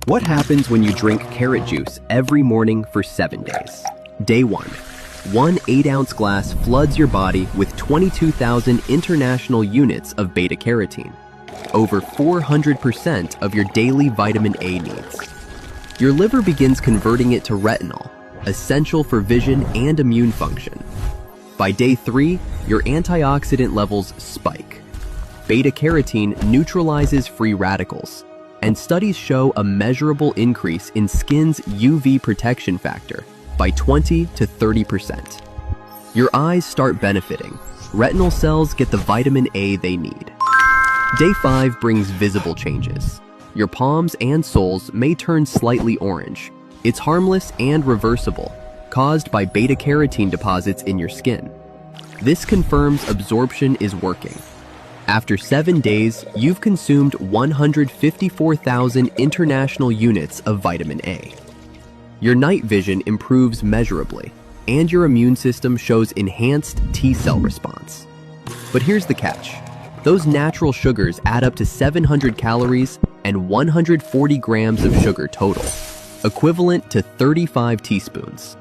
What happens when you drink carrot juice every morning for 7 days? Day 1. One 8-ounce glass floods your body with 22,000 international units of beta-carotene, over 400% of your daily vitamin A needs. Your liver begins converting it to retinol, essential for vision and immune function. By day 3, your antioxidant levels spike. Beta-carotene neutralizes free radicals, and studies show a measurable increase in skin's UV protection factor by 20 to 30%. Your eyes start benefiting. Retinal cells get the vitamin A they need. Day 5 brings visible changes. Your palms and soles may turn slightly orange. It's harmless and reversible, caused by beta-carotene deposits in your skin. This confirms absorption is working. After 7 days, you've consumed 154,000 international units of vitamin A. Your night vision improves measurably, and your immune system shows enhanced T-cell response. But here's the catch. Those natural sugars add up to 700 calories and 140 grams of sugar total, equivalent to 35 teaspoons.